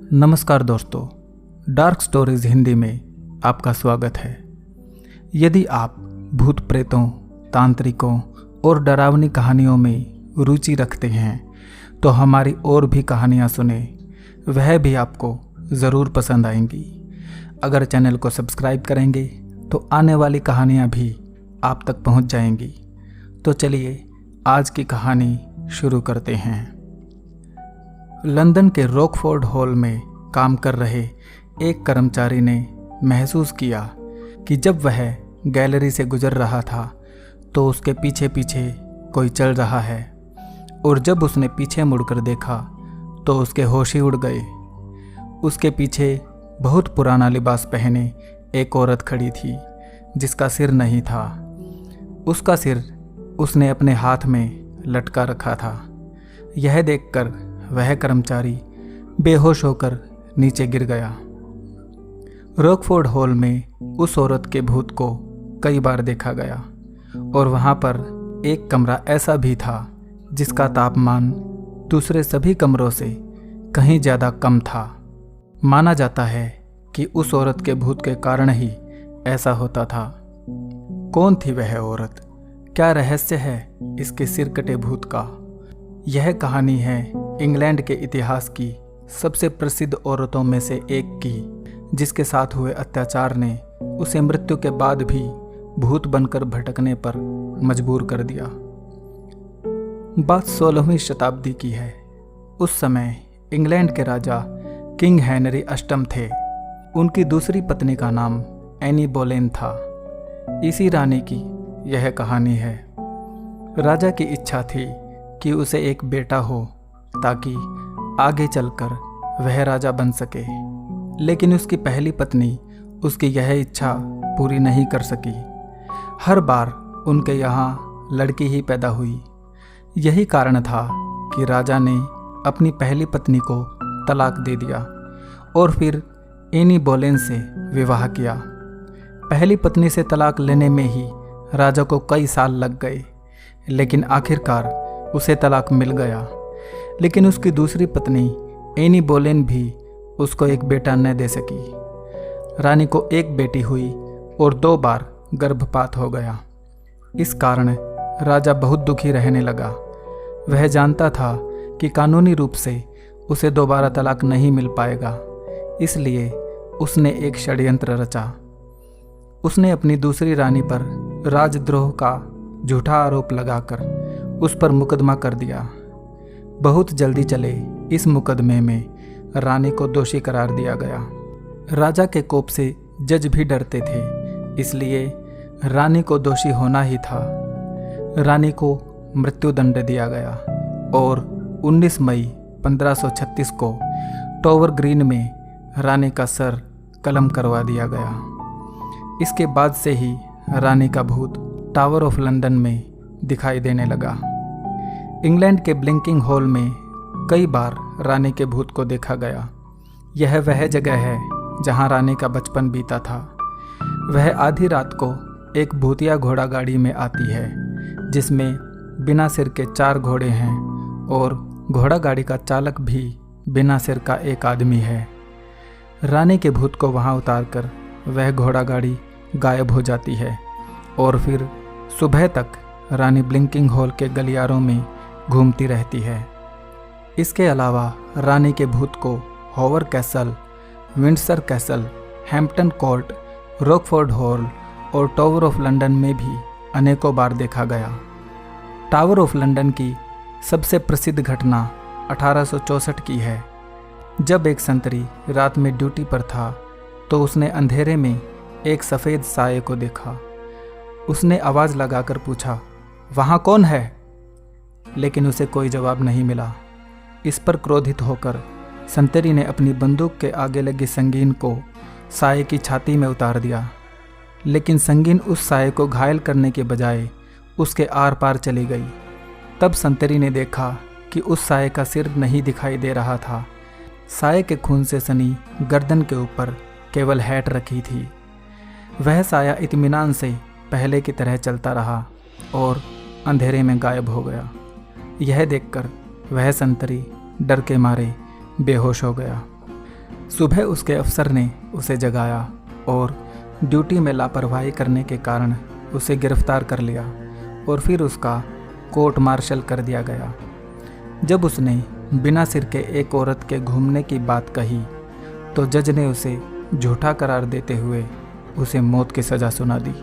नमस्कार दोस्तों, dark stories Hindi में आपका स्वागत है। यदि आप भूत प्रेतों, तांत्रिकों और डरावनी कहानियों में रुचि रखते हैं तो हमारी और भी कहानियाँ सुने, वह भी आपको ज़रूर पसंद आएंगी। अगर चैनल को सब्सक्राइब करेंगे तो आने वाली कहानियाँ भी आप तक पहुँच जाएंगी। तो चलिए आज की कहानी शुरू करते हैं। लंदन के रॉकफोर्ड हॉल में काम कर रहे एक कर्मचारी ने महसूस किया कि जब वह गैलरी से गुजर रहा था तो उसके पीछे पीछे कोई चल रहा है, और जब उसने पीछे मुड़कर देखा तो उसके होश ही उड़ गए। उसके पीछे बहुत पुराना लिबास पहने एक औरत खड़ी थी जिसका सिर नहीं था। उसका सिर उसने अपने हाथ में लटका रखा था। यह देखकर वह कर्मचारी बेहोश होकर नीचे गिर गया। रॉकफोर्ड हॉल में उस औरत के भूत को कई बार देखा गया, और वहाँ पर एक कमरा ऐसा भी था जिसका तापमान दूसरे सभी कमरों से कहीं ज़्यादा कम था। माना जाता है कि उस औरत के भूत के कारण ही ऐसा होता था। कौन थी वह औरत? क्या रहस्य है इसके सिर कटे भूत का? यह कहानी है इंग्लैंड के इतिहास की सबसे प्रसिद्ध औरतों में से एक की, जिसके साथ हुए अत्याचार ने उसे मृत्यु के बाद भी भूत बनकर भटकने पर मजबूर कर दिया। बात 16वीं शताब्दी की है। उस समय इंग्लैंड के राजा किंग हेनरी अष्टम थे। उनकी दूसरी पत्नी का नाम एनी बोलेन था। इसी रानी की यह कहानी है। राजा की इच्छा थी कि उसे एक बेटा हो ताकि आगे चलकर वह राजा बन सके, लेकिन उसकी पहली पत्नी उसकी यह इच्छा पूरी नहीं कर सकी। हर बार उनके यहाँ लड़की ही पैदा हुई। यही कारण था कि राजा ने अपनी पहली पत्नी को तलाक दे दिया और फिर एनी बोलेन से विवाह किया। पहली पत्नी से तलाक लेने में ही राजा को कई साल लग गए, लेकिन आखिरकार उसे तलाक मिल गया। लेकिन उसकी दूसरी पत्नी एनी बोलेन भी उसको एक बेटा न दे सकी। रानी को एक बेटी हुई और 2 बार गर्भपात हो गया। इस कारण राजा बहुत दुखी रहने लगा। वह जानता था कि कानूनी रूप से उसे दोबारा तलाक नहीं मिल पाएगा, इसलिए उसने एक षड्यंत्र रचा। उसने अपनी दूसरी रानी पर राजद्रोह का झूठा आरोप लगाकर उस पर मुकदमा कर दिया। बहुत जल्दी चले इस मुकदमे में रानी को दोषी करार दिया गया। राजा के कोप से जज भी डरते थे, इसलिए रानी को दोषी होना ही था। रानी को मृत्युदंड दिया गया और 19 मई 1536 को टॉवर ग्रीन में रानी का सर कलम करवा दिया गया। इसके बाद से ही रानी का भूत टावर ऑफ लंदन में दिखाई देने लगा। इंग्लैंड के ब्लिंकिंग हॉल में कई बार रानी के भूत को देखा गया। यह वह जगह है जहां रानी का बचपन बीता था। वह आधी रात को एक भूतिया घोड़ा गाड़ी में आती है, जिसमें बिना सिर के 4 घोड़े हैं और घोड़ा गाड़ी का चालक भी बिना सिर का एक आदमी है। रानी के भूत को वहां उतारकर वह घोड़ा गाड़ी गायब हो जाती है, और फिर सुबह तक रानी ब्लिंकिंग हॉल के गलियारों में घूमती रहती है। इसके अलावा रानी के भूत को hover castle, Windsor castle, Hampton court, Rockford hall और टावर ऑफ लंदन में भी अनेकों बार देखा गया। टावर ऑफ लंदन की सबसे प्रसिद्ध घटना 1864 की है। जब एक संतरी रात में ड्यूटी पर था तो उसने अंधेरे में एक सफ़ेद साये को देखा। उसने आवाज़ लगाकर पूछा, वहाँ कौन है? लेकिन उसे कोई जवाब नहीं मिला। इस पर क्रोधित होकर संतरी ने अपनी बंदूक के आगे लगी संगीन को साये की छाती में उतार दिया, लेकिन संगीन उस साये को घायल करने के बजाय उसके आर पार चली गई। तब संतरी ने देखा कि उस साये का सिर नहीं दिखाई दे रहा था। साये के खून से सनी गर्दन के ऊपर केवल हैट रखी थी। वह साया इत्मीनान से पहले की तरह चलता रहा और अंधेरे में गायब हो गया। यह देखकर वह संतरी डर के मारे बेहोश हो गया। सुबह उसके अफसर ने उसे जगाया और ड्यूटी में लापरवाही करने के कारण उसे गिरफ्तार कर लिया और फिर उसका कोर्ट मार्शल कर दिया गया। जब उसने बिना सिर के एक औरत के घूमने की बात कही तो जज ने उसे झूठा करार देते हुए उसे मौत की सज़ा सुना दी।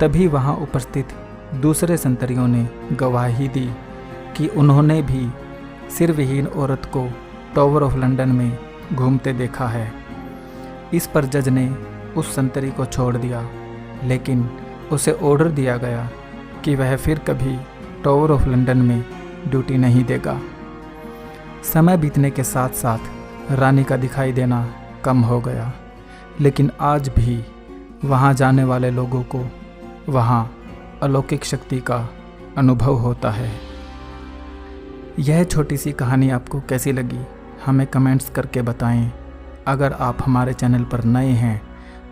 तभी वहाँ उपस्थित दूसरे संतरियों ने गवाही दी कि उन्होंने भी सिरविहीन औरत को टावर ऑफ लंदन में घूमते देखा है। इस पर जज ने उस संतरी को छोड़ दिया, लेकिन उसे ऑर्डर दिया गया कि वह फिर कभी टावर ऑफ लंदन में ड्यूटी नहीं देगा। समय बीतने के साथ साथ रानी का दिखाई देना कम हो गया, लेकिन आज भी वहाँ जाने वाले लोगों को वहाँ अलौकिक शक्ति का अनुभव होता है। यह छोटी सी कहानी आपको कैसी लगी हमें कमेंट्स करके बताएं। अगर आप हमारे चैनल पर नए हैं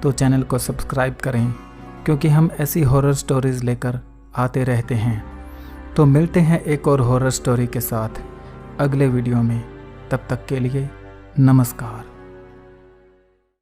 तो चैनल को सब्सक्राइब करें, क्योंकि हम ऐसी हॉरर स्टोरीज़ लेकर आते रहते हैं। तो मिलते हैं एक और हॉरर स्टोरी के साथ अगले वीडियो में। तब तक के लिए नमस्कार।